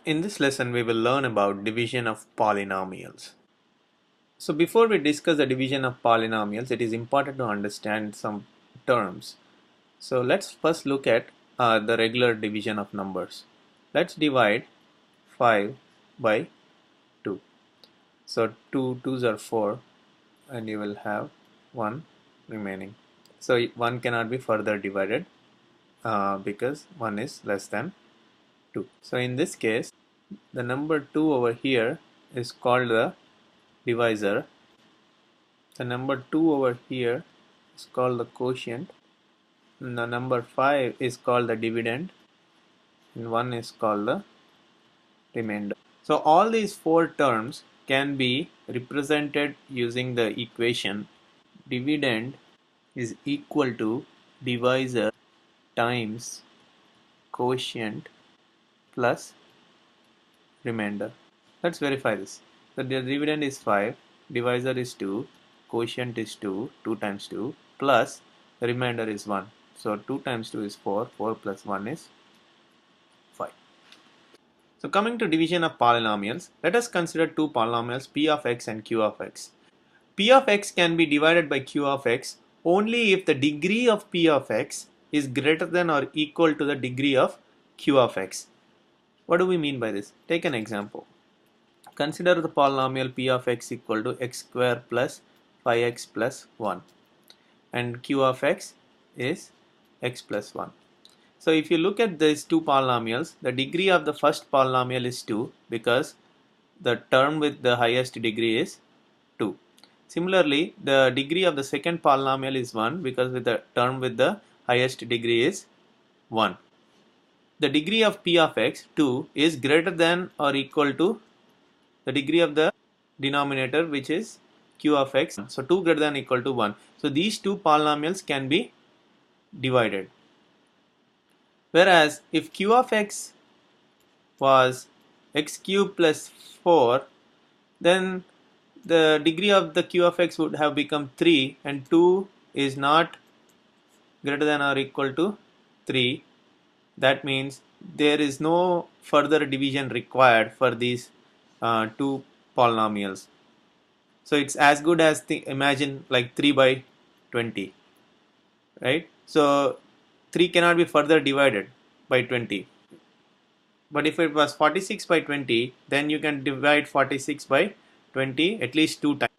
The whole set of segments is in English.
In this lesson, we will learn about division of polynomials. So before we discuss the division of polynomials, it is important to understand some terms. So let's first look at the regular division of numbers. Let's divide 5 by 2. So 2 2s are 4 and you will have 1 remaining. So 1 cannot be further divided because 1 is less than 2. So in this case, the number 2 over here is called the divisor. The number 2 over here is called the quotient. And the number 5 is called the dividend. And 1 is called the remainder. So all these four terms can be represented using the equation dividend is equal to divisor times quotient plus remainder. Let's verify this. So the dividend is 5, divisor is 2, quotient is 2, 2 times 2, plus the remainder is 1. So 2 times 2 is 4, 4 plus 1 is 5. So coming to division of polynomials, let us consider two polynomials p of x and q of x. P of x can be divided by q of x only if the degree of p of x is greater than or equal to the degree of q of x. What do we mean by this? Take an example. Consider the polynomial p of x equal to x square plus 5x plus 1 and q of x is x plus 1. So if you look at these two polynomials, the degree of the first polynomial is 2 because the term with the highest degree is 2. Similarly, the degree of the second polynomial is 1 because with the term with the highest degree is 1. The degree of p of x, 2, is greater than or equal to the degree of the denominator, which is q of x. So 2 greater than or equal to 1. So these two polynomials can be divided. Whereas if q of x was x cube plus 4, then the degree of the q of x would have become 3 and 2 is not greater than or equal to 3. That means there is no further division required for these two polynomials. So it's as good as imagine like 3 by 20, right? So 3 cannot be further divided by 20. But if it was 46 by 20, then you can divide 46 by 20 at least 2 times.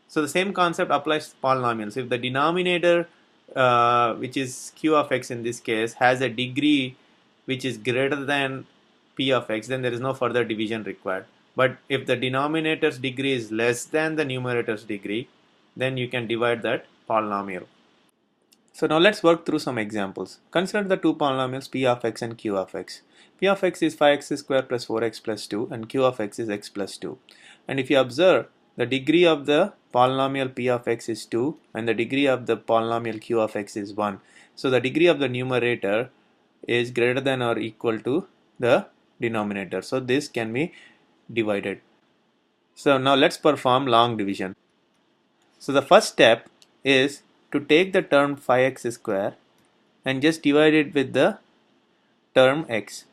So the same concept applies to polynomials. If the denominator, which is q of x in this case, has a degree which is greater than p of x, then there is no further division required. But if the denominator's degree is less than the numerator's degree, then you can divide that polynomial. So now let's work through some examples. Consider the two polynomials p of x and q of x. P of x is 5x square plus 4x plus 2 and q of x is x plus 2. And if you observe, the degree of the polynomial p of x is 2 and the degree of the polynomial q of x is 1. So the degree of the numerator is greater than or equal to the denominator. So this can be divided. So now let's perform long division. So the first step is to take the term 5x square and just divide it with the term x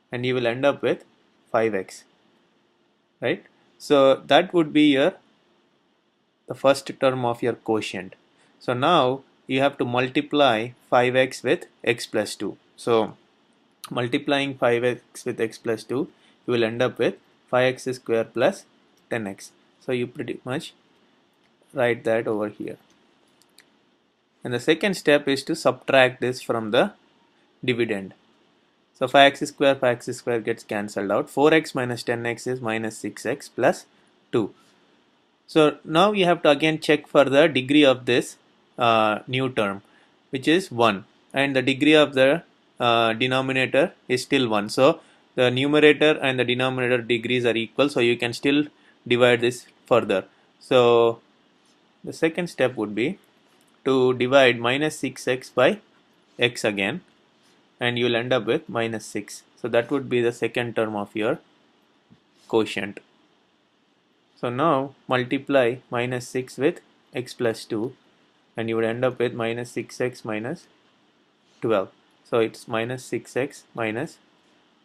and you will end up with 5x, right? So that would be the first term of your quotient. So now you have to multiply 5x with x plus 2. So multiplying 5x with x plus 2, you will end up with 5x square plus 10x. So you pretty much write that over here. And the second step is to subtract this from the dividend. So 5x square gets cancelled out. 4x minus 10x is minus 6x plus 2. So now you have to again check for the degree of this new term, which is 1. And the degree of the denominator is still 1. So the numerator and the denominator degrees are equal. So you can still divide this further. So the second step would be to divide minus 6x by x again and you will end up with minus 6. So that would be the second term of your quotient. So now multiply minus 6 with x plus 2 and you would end up with minus 6x minus 12. So it's minus 6x minus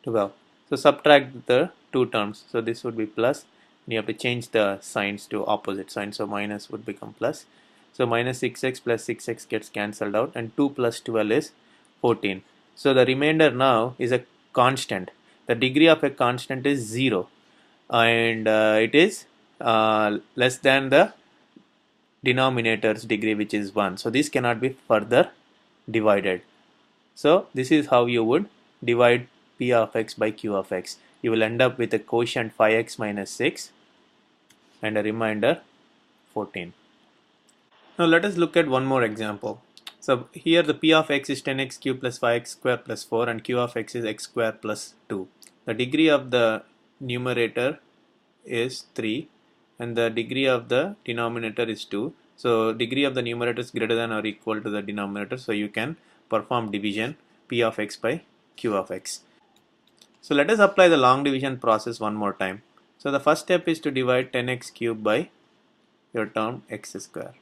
12. So subtract the two terms. So this would be plus. And you have to change the signs to opposite signs. So minus would become plus. So minus 6x plus 6x gets cancelled out, and 2 plus 12 is 14. So the remainder now is a constant. The degree of a constant is 0, and it is less than the denominator's degree, which is 1. So this cannot be further divided. So this is how you would divide p of x by q of x. You will end up with a quotient 5x minus 6 and a remainder 14. Now let us look at one more example. So here the p of x is 10x cubed plus 5x square plus 4, and q of x is x square plus 2. The degree of the numerator is 3 and the degree of the denominator is 2. So degree of the numerator is greater than or equal to the denominator, so you can perform division p of x by q of x. So let us apply the long division process one more time. So the first step is to divide 10x cubed by your term x square.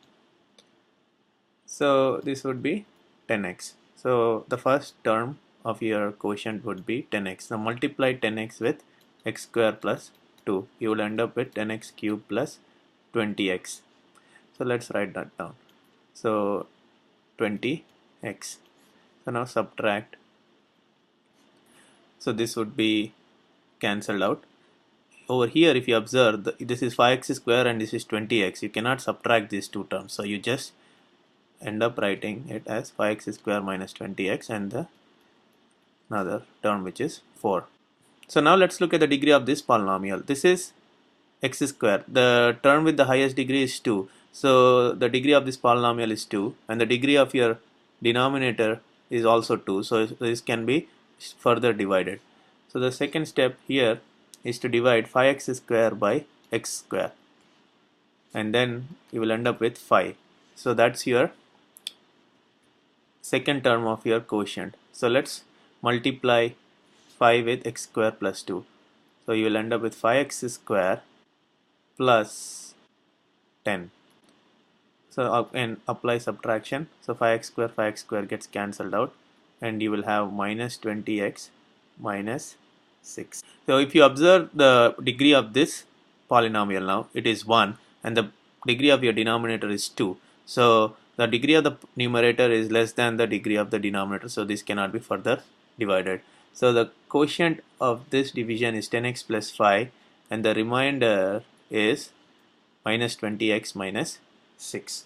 So this would be 10x. So the first term of your quotient would be 10x. Now multiply 10x with x square plus 2. You will end up with 10x cubed plus 20x. So let's write that down. So 20x. So now subtract. So this would be cancelled out. Over here, if you observe, this is 5x square and this is 20x. You cannot subtract these two terms. So you just end up writing it as 5x square minus 20x and the another term which is 4. So now let's look at the degree of this polynomial. This is x square. The term with the highest degree is 2. So the degree of this polynomial is 2, and the degree of your denominator is also 2. So this can be further divided. So the second step here is to divide 5x square by x square, and then you will end up with 5. So that's your second term of your quotient. So let's multiply 5 with x square plus 2. So you will end up with 5x square plus 10. So and apply subtraction. So 5x square gets cancelled out, and you will have minus 20x minus 6. So if you observe the degree of this polynomial now, it is 1, and the degree of your denominator is 2. So the degree of the numerator is less than the degree of the denominator, so this cannot be further divided. So the quotient of this division is 10x plus 5, and the remainder is minus 20x minus 6.